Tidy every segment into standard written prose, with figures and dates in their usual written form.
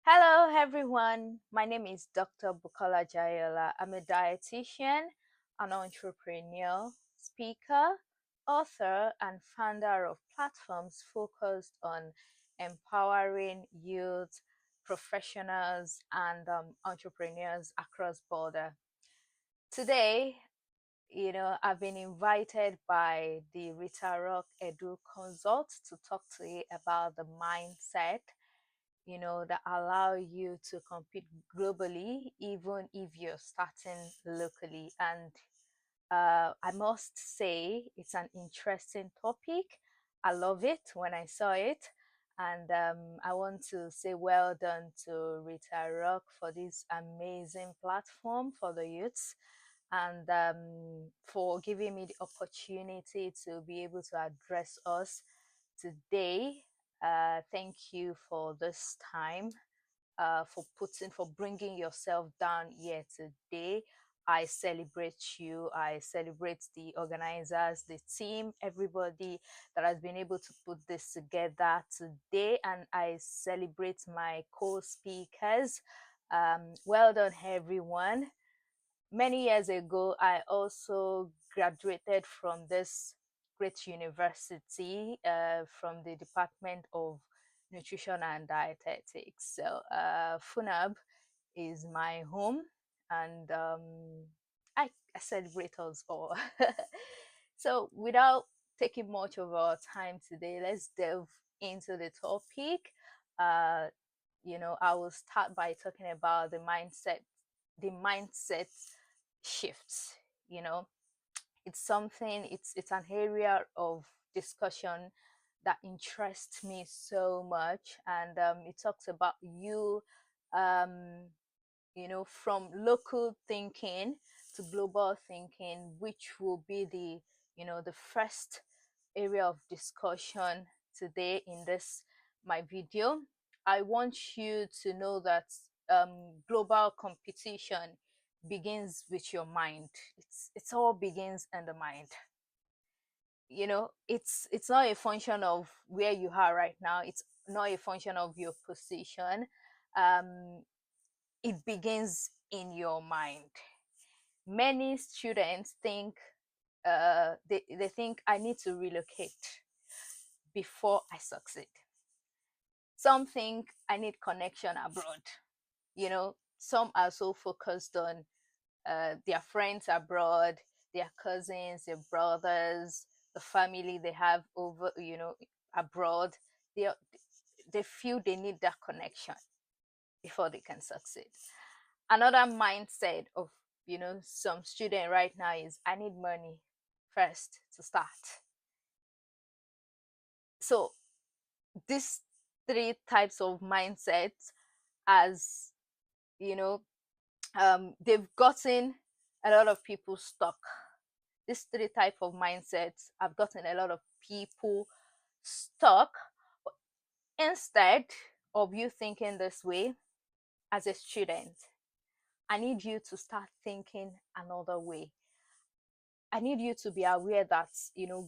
Hello, everyone. My name is Dr. Bukola Jayola. I'm a dietitian, an entrepreneur, speaker, author, and founder of platforms focused on empowering youth, professionals, and entrepreneurs across border. Today, I've been invited by the RitaRock Educonsult to talk to you about the mindset that allow you to compete globally, even if you're starting locally. And I must say, it's an interesting topic. I love it when I saw it. And I want to say well done to Rita Rock for this amazing platform for the youths and for giving me the opportunity to be able to address us today. Thank you for this time, for bringing yourself down here today. I celebrate you. I celebrate the organizers, the team, everybody that has been able to put this together today. And I celebrate my co-speakers. Well done, everyone. Many years ago, I also graduated from this great university from the Department of Nutrition and Dietetics. So, FUNAB is my home, and I celebrate us all. So, without taking much of our time today, let's delve into the topic. Uh, I will start by talking about the mindset shifts. you know it's an area of discussion that interests me so much, and it talks about um from local thinking to global thinking, which will be the first area of discussion today in this my video. I want you to know that global competition begins with your mind. It's all begins in the mind. It's not a function of where you are right now. It's not a function of your position. It begins in your mind. Many students think they think I need to relocate before I succeed. Some think I need connection abroad. Some are so focused on their friends abroad, their cousins, their brothers, the family they have over, abroad. They they feel they need that connection before they can succeed. Another mindset of some student right now is I need money first to start. So these three types of mindsets, as you know they've gotten a lot of people stuck. These three type of mindsets have gotten a lot of people stuck. Instead of you thinking this way, as a student, I need you to start thinking another way. I need you to be aware that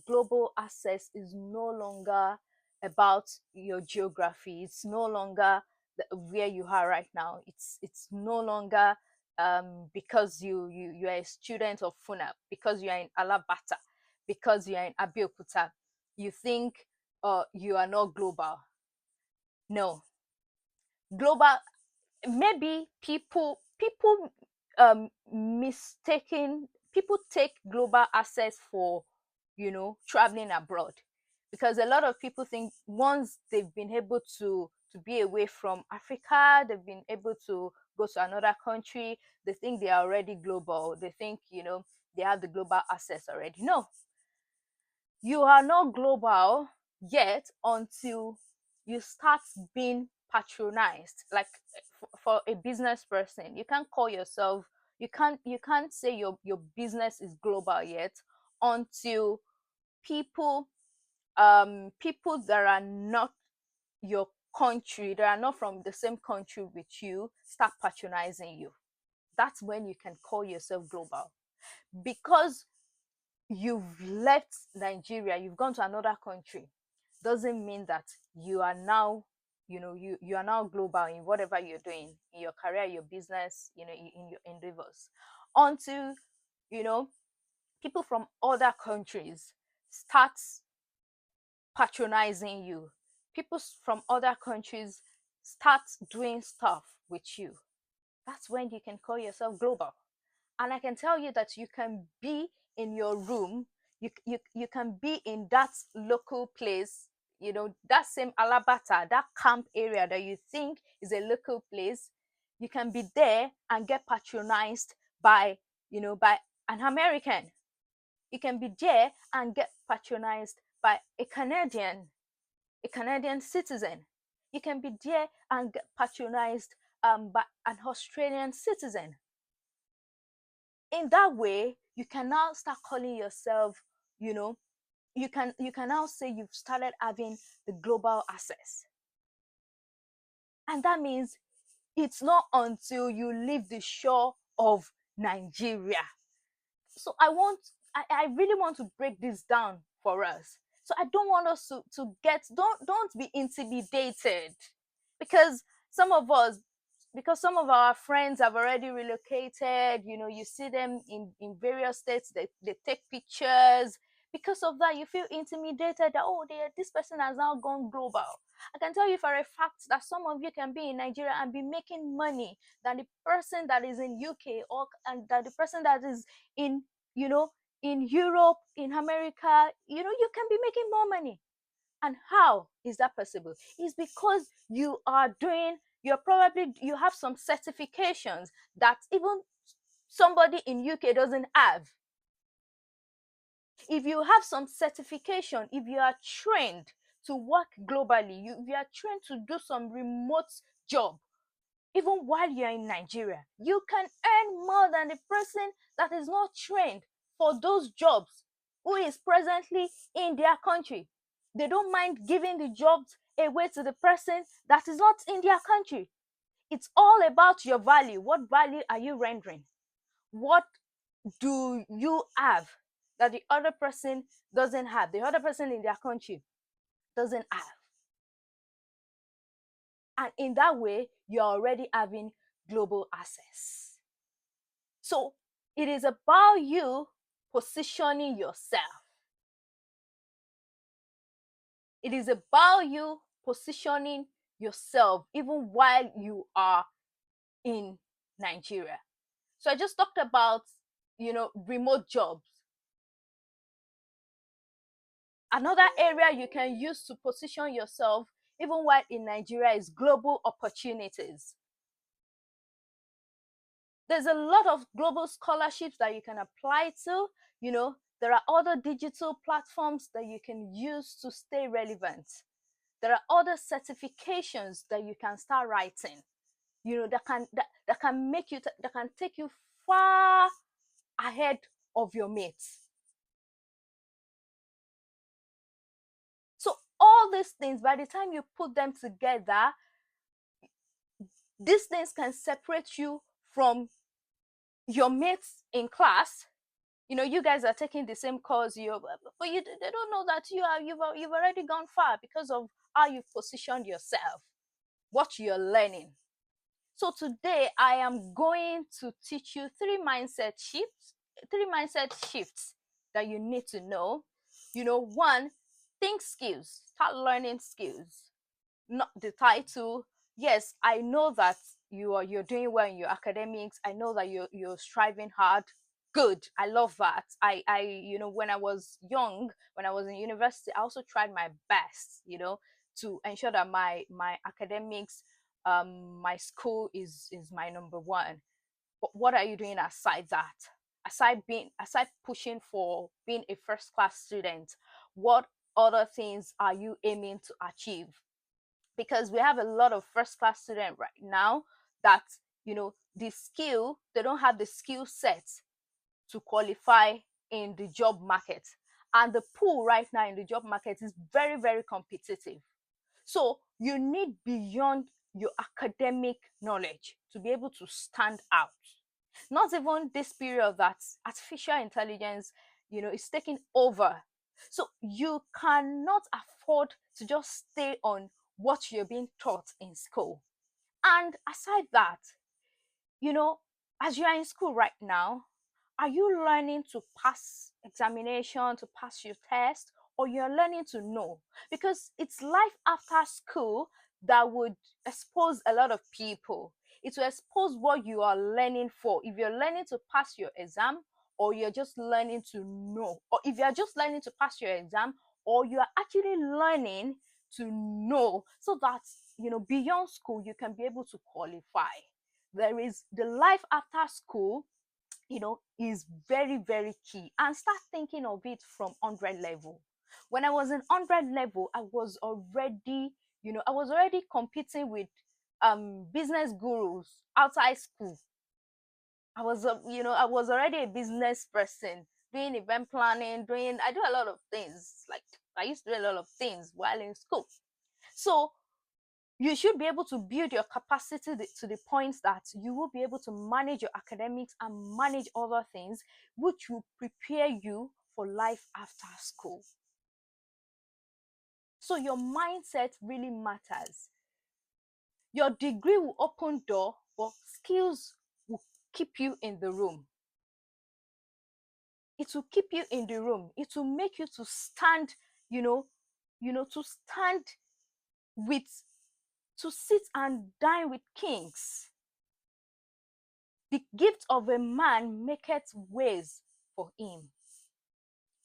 global access is no longer about your geography. It's no longer where you are right now. It's no longer because you are a student of FUNA, because you are in Alabata, because you are in Abeokuta. You think you are not global. No, global. Maybe mistaking people take global access for traveling abroad, because a lot of people think once they've been able to be away from Africa, they've been able to go to another country, they think they are already global. They think they have the global access already. No, you are not global yet until you start being patronized. Like for a business person, you can't call yourself, you can't say your business is global yet until people people that are not your country, that are not from the same country with you, start patronizing you. That's when you can call yourself global. Because you've left Nigeria, you've gone to another country, doesn't mean that you are now you are now global in whatever you're doing, in your career, your business, in your endeavors, until you know people from other countries start patronizing you. People from other countries start doing stuff with you. That's when you can call yourself global. And I can tell you that you can be in your room, you can be in that local place, that same Alabata, that camp area that you think is a local place. You can be there and get patronized by an American. You can be there and get patronized by a Canadian citizen. You can be there and get patronized by an Australian citizen. In that way, you can now start calling yourself, you can now say you've started having the global access. And that means it's not until you leave the shore of Nigeria. So I really want to break this down for us. So I don't want us to get, don't be intimidated, because some of us because some of our friends have already relocated. You see them in various states. They take pictures. Because of that, you feel intimidated that, oh, this person has now gone global. I can tell you for a fact that some of you can be in Nigeria and be making money than the person that is in UK, and that the person that is in you know in Europe, in America. You can be making more money. And how is that possible? It's because you have some certifications that even somebody in UK doesn't have. If you have some certification, if you are trained to work globally, if you are trained to do some remote job, even while you're in Nigeria, you can earn more than the person that is not trained for those jobs, who is presently in their country. They don't mind giving the jobs away to the person that is not in their country. It's all about your value. What value are you rendering? What do you have that the other person doesn't have, the other person in their country doesn't have? And in that way, you're already having global access. So it is about you positioning yourself. It is about you positioning yourself even while you are in Nigeria. So I just talked about, remote jobs. Another area you can use to position yourself even while in Nigeria is global opportunities. There's a lot of global scholarships that you can apply to. There are other digital platforms that you can use to stay relevant. There are other certifications that you can start writing, that can take you far ahead of your mates. So all these things, by the time you put them together, these things can separate you from your mates in class. You guys are taking the same course, but they don't know that you've already gone far because of how you've positioned yourself, what you're learning. So today I am going to teach you three mindset shifts that you need to know. One, think skills. Start learning skills. Not the title. Yes, I know that you're doing well in your academics. I know that you're striving hard. Good. I love that. When I was young, when I was in university, I also tried my best, to ensure that my academics, my school is my number one. But what are you doing aside that? Aside pushing for being a first class student, what other things are you aiming to achieve? Because we have a lot of first class students right now that they don't have the skill set to qualify in the job market, and the pool right now in the job market is very, very competitive. So you need beyond your academic knowledge to be able to stand out. Not even this period that artificial intelligence is taking over. So you cannot afford to just stay on what you're being taught in school. And aside that, you know, as you are in school right now, are you learning to pass examination, to pass your test, or you're learning to know? Because it's life after school that would expose a lot of people. It will expose what you are learning for. If you're learning to pass your exam, or you're just learning to know, or if you're just learning to pass your exam, or you are actually learning to know, so that beyond school you can be able to qualify. There is the life after school, is very, very key. And start thinking of it from 100 level. When I was in 100 level, I was already competing with business gurus outside school. I was already a business person, doing event planning, I do a lot of things. Like, I used to do a lot of things while in school. So you should be able to build your capacity to the point that you will be able to manage your academics and manage other things, which will prepare you for life after school. So your mindset really matters. Your degree will open door, but skills will keep you in the room. It will keep you in the room. It will make you to stand, to stand with, to sit and dine with kings. The gift of a man maketh ways for him.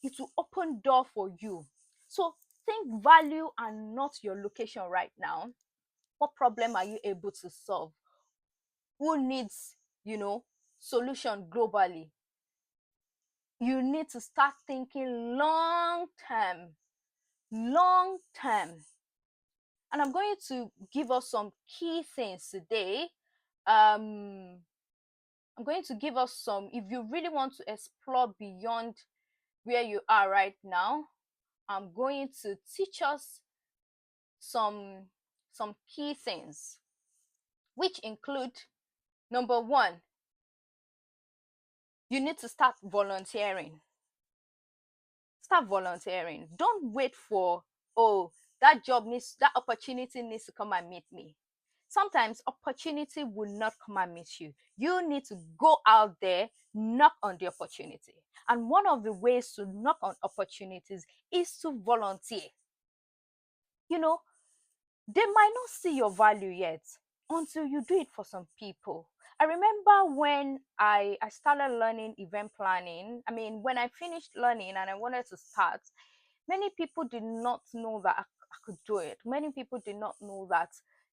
It will open door for you. So think value and not your location right now. What problem are you able to solve? Who needs, solution globally? You need to start thinking long term, long term. And I'm going to give us some key things today. I'm going to give us some, if you really want to explore beyond where you are right now, I'm going to teach us some key things, which include: number one, you need to start volunteering. Start volunteering. Don't wait for, oh, that opportunity needs to come and meet me. Sometimes opportunity will not come and meet you. You need to go out there, knock on the opportunity. And one of the ways to knock on opportunities is to volunteer. They might not see your value yet until you do it for some people. I remember when I started learning event planning. I mean, when I finished learning and I wanted to start, many people did not know that I could do it. Many people did not know that,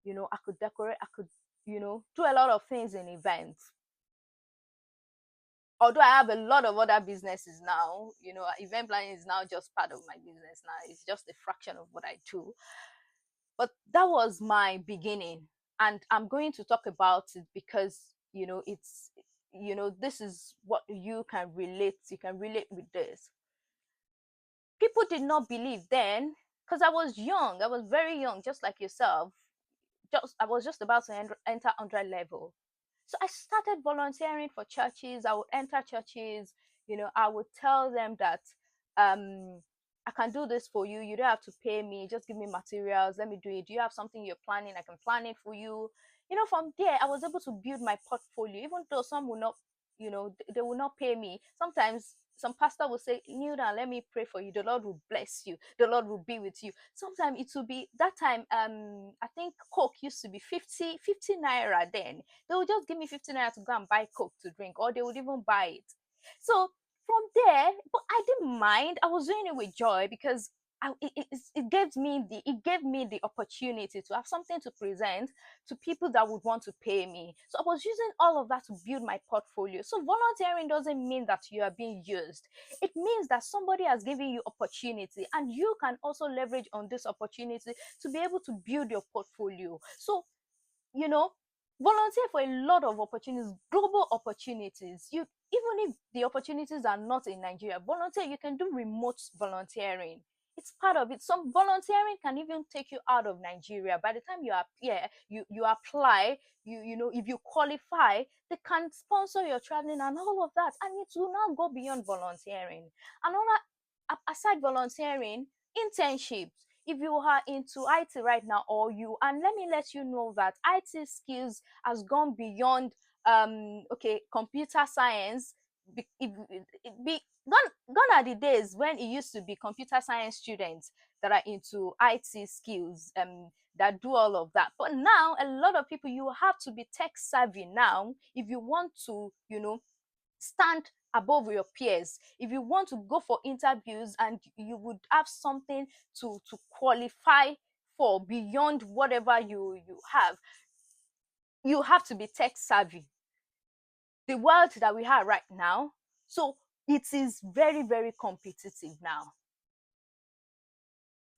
I could decorate, I could, do a lot of things in events. Although I have a lot of other businesses now, event planning is now just part of my business now. It's just a fraction of what I do. But that was my beginning. And I'm going to talk about it because, this is what you can relate. You can relate with this. People did not believe then, because I was young. I was very young, just like yourself. I was just about to enter 100 level. So I started volunteering for churches. I would enter churches. I would tell them that I can do this for you. You don't have to pay me. Just give me materials. Let me do it. Do you have something you're planning? I can plan it for you. From there, I was able to build my portfolio, even though some will not, they will not pay me. Sometimes some pastor will say, kneel down, let me pray for you. The Lord will bless you. The Lord will be with you. Sometimes it will be that time. I think Coke used to be 50 naira then. They would just give me 50 naira to go and buy Coke to drink, or they would even buy it. So from there, but I didn't mind. I was doing it with joy because it gave me the opportunity to have something to present to people that would want to pay me. So I was using all of that to build my portfolio. So volunteering doesn't mean that you are being used. It means that somebody has given you opportunity, and you can also leverage on this opportunity to be able to build your portfolio. So, volunteer for a lot of opportunities, global opportunities. Even if the opportunities are not in Nigeria, volunteer. You can do remote volunteering. It's part of it. Some volunteering can even take you out of Nigeria. By the time you appear, you apply, if you qualify, they can sponsor your traveling and all of that. And it will now go beyond volunteering. Another, aside volunteering, internships. if you are into IT right now, or you, and let me let you know that IT skills has gone beyond okay, computer science. It be gone are the days when it used to be computer science students that are into IT skills, that do all of that. But now a lot of people, you have to be tech savvy now if you want to, stand above your peers, if you want to go for interviews and you would have something to qualify for beyond whatever you have, you have to be tech savvy. The world that we have right now, so it is very, very competitive now.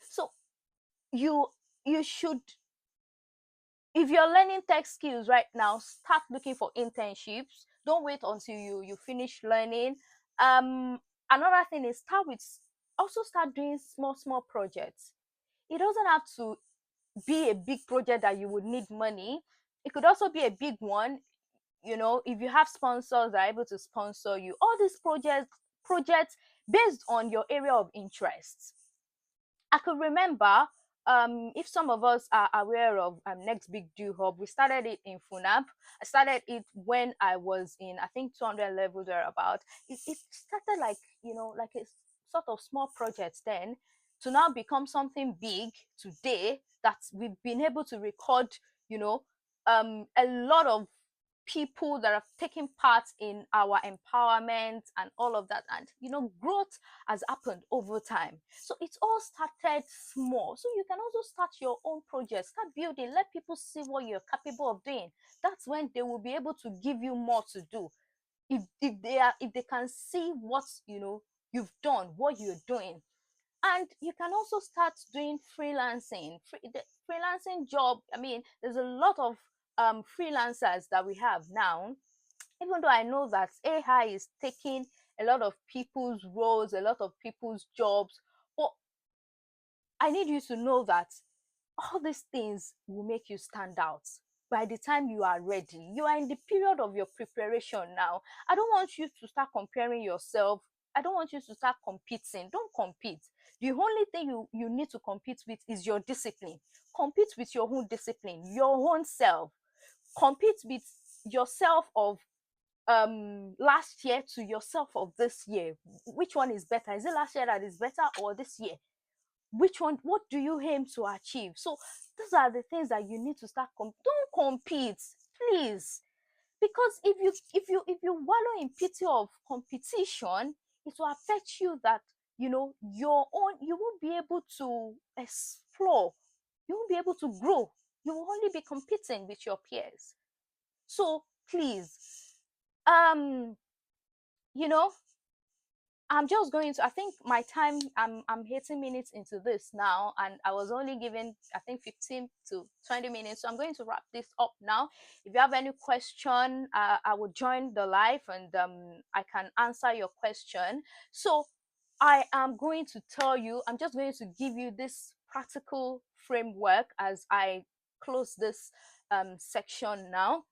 So you you should, if you're learning tech skills right now, start looking for internships. Don't wait until you finish learning. Another thing is, start doing small projects. It doesn't have to be a big project that you would need money. It could also be a big one. If you have sponsors that are able to sponsor you, all these projects based on your area of interest. I could remember, if some of us are aware of Next Big Do Hub, we started it in Funab. I started it when I was in, I think, 200 levels or about. It started like, like a sort of small project then, to now become something big today that we've been able to record, a lot of people that have taken part in our empowerment and all of that. And growth has happened over time. So it all started small. So you can also start your own project, start building, let people see what you're capable of doing. That's when they will be able to give you more to do. If they can see what you've done, what you're doing. And you can also start doing freelancing. The freelancing job, I mean, there's a lot of freelancers that we have now. Even though I know that AI is taking a lot of people's roles, a lot of people's jobs, but I need you to know that all these things will make you stand out by the time you are ready. You are in the period of your preparation now. I don't want you to start comparing yourself. I don't want you to start competing. Don't compete. The only thing you need to compete with is your discipline. Compete with your own discipline, your own self. Compete with yourself of last year to yourself of this year. Which one is better? Is it last year that is better, or this year? Which one? What do you aim to achieve? So those are the things that you need to start. Don't compete, please, because if you wallow in pity of competition, it will affect you. That your own, you won't be able to explore, you won't be able to grow. You will only be competing with your peers. So please, um you know I'm just going to, I think my time, I'm 18 minutes into this now, and I was only given, I think, 15 to 20 minutes. So I'm going to wrap this up now. If you have any question, I will join the live, and I can answer your question. So I am going to tell you, I'm just going to give you this practical framework as I close this section now.